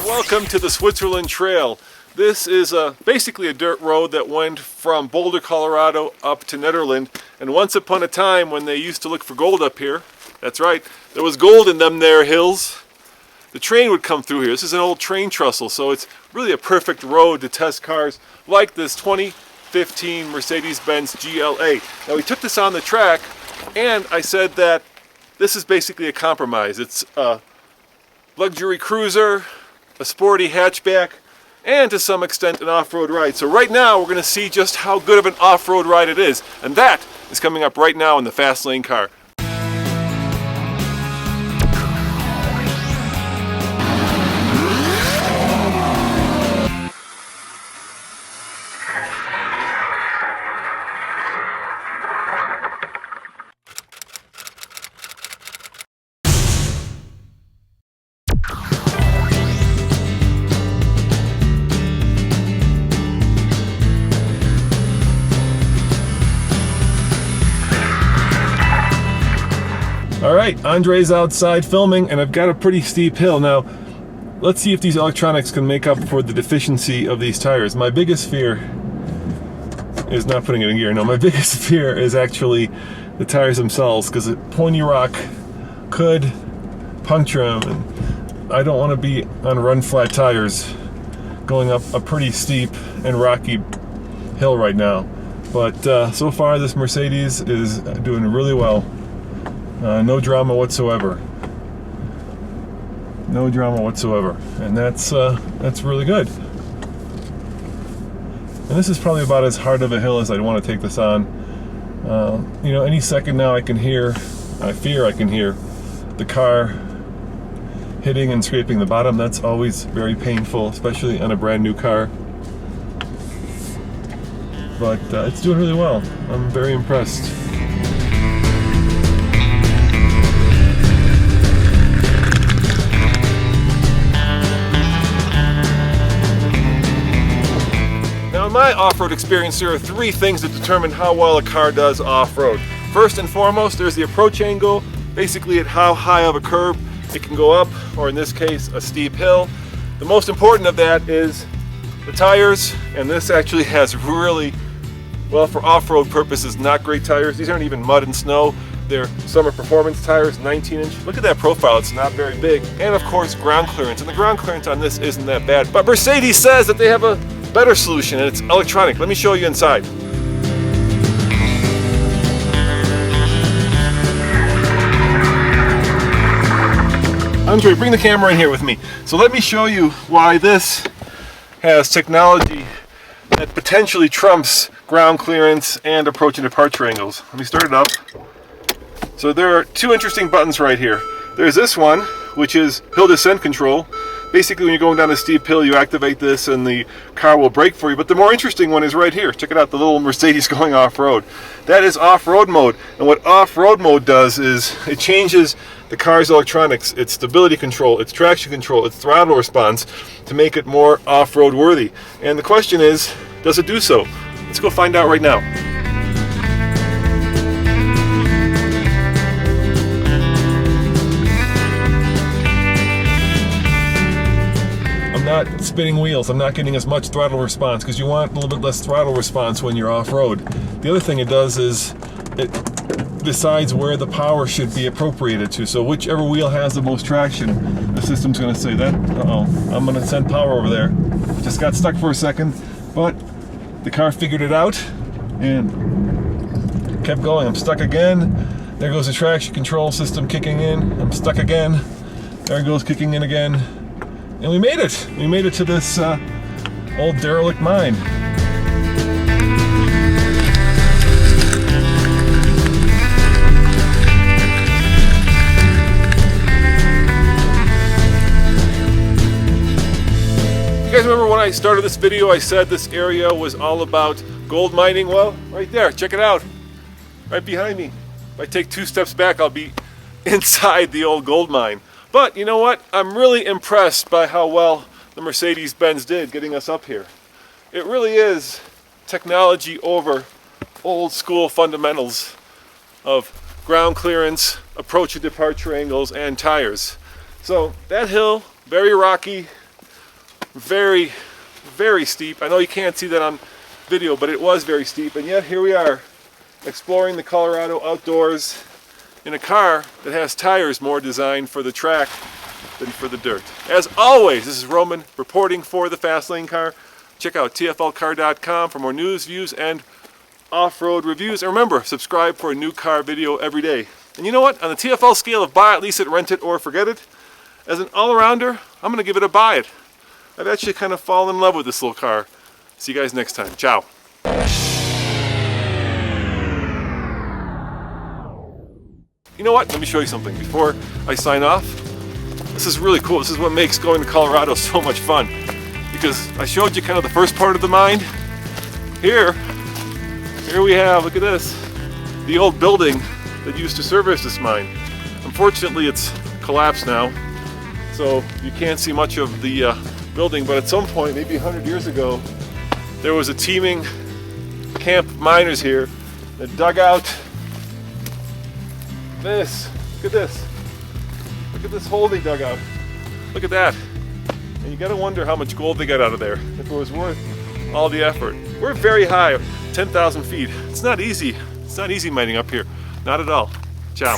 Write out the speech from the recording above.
Welcome to the Switzerland Trail. This is basically a dirt road that went from Boulder, Colorado up to Netherlands. And once upon a time when they used to look for gold up here, that's right, there was gold in them there hills, the train would come through here. This is an old train trestle, so it's really a perfect road to test cars like this 2015 Mercedes-Benz GLA. Now we took this on the track and I said that this is basically a compromise. It's a luxury cruiser, a sporty hatchback, and to some extent an off-road ride. So right now we're going to see just how good of an off-road ride it is, and that is coming up right now in the fast lane car. Alright, Andre's outside filming and I've got a pretty steep hill. Now, let's see if these electronics can make up for the deficiency of these tires. My biggest fear is not putting it in gear. No, my biggest fear is actually the tires themselves, because a pointy rock could puncture them, and I don't want to be on run flat tires going up a pretty steep and rocky hill right now. But so far this Mercedes is doing really well. No drama whatsoever. No drama whatsoever, and that's really good. And this is probably about as hard of a hill as I'd want to take this on. You know, any second now I fear I can hear the car hitting and scraping the bottom. That's always very painful, especially on a brand new car. But it's doing really well. I'm very impressed. In my off-road experience, there are three things that determine how well a car does off-road. First and foremost, there's the approach angle, basically at how high of a curb it can go up, or in this case, a steep hill. The most important of that is the tires, and this actually has really, well, for off-road purposes, not great tires. These aren't even mud and snow. They're summer performance tires, 19-inch. Look at that profile, it's not very big. And of course, ground clearance, and the ground clearance on this isn't that bad. But Mercedes says that they have a better solution, and it's electronic. Let me show you inside. Andre, bring the camera in here with me. So let me show you why this has technology that potentially trumps ground clearance and approach and departure angles. Let me start it up. So there are two interesting buttons right here. There's this one, which is hill descent control. Basically, when you're going down a steep hill, you activate this and the car will brake for you. But the more interesting one is right here. Check it out, the little Mercedes going off-road. That is off-road mode. And what off-road mode does is it changes the car's electronics, its stability control, its traction control, its throttle response to make it more off-road worthy. And the question is, does it do so? Let's go find out right now. Not spinning wheels. I'm not getting as much throttle response, because you want a little bit less throttle response when you're off-road. The other thing it does is it decides where the power should be appropriated to. So whichever wheel has the most traction, the system's going to say that, I'm going to send power over there. Just got stuck for a second, but the car figured it out and kept going. I'm stuck again. There goes the traction control system kicking in. I'm stuck again. There it goes, kicking in again. And we made it! We made it to this old derelict mine. You guys remember when I started this video, I said this area was all about gold mining? Well, right there, check it out. Right behind me. If I take 2 steps back, I'll be inside the old gold mine. But you know what? I'm really impressed by how well the Mercedes-Benz did getting us up here. It really is technology over old school fundamentals of ground clearance, approach and departure angles, and tires. So that hill, very rocky, Very, very steep. I know you can't see that on video, but it was very steep, and yet here we are exploring the Colorado outdoors in a car that has tires more designed for the track than for the dirt. As always, this is Roman reporting for the Fast Lane Car. Check out tflcar.com for more news, views, and off-road reviews. And remember, subscribe for a new car video every day. And you know what? On the TFL scale of buy it, lease it, rent it, or forget it, as an all-arounder, I'm going to give it a buy it. I've actually kind of fallen in love with this little car. See you guys next time. Ciao. You know what? Let me show you something before I sign off. This is really cool. This is what makes going to Colorado so much fun. Because I showed you kind of the first part of the mine. Here we have, look at this, the old building that used to service this mine. Unfortunately, it's collapsed now, so you can't see much of the building, but at some point, maybe 100 years ago, there was a teeming camp of miners here that dug out this. Look at this. Look at this hole they dug out. Look at that. And you gotta wonder how much gold they got out of there, if it was worth all the effort. We're very high, 10,000 feet. It's not easy. It's not easy mining up here. Not at all. Ciao.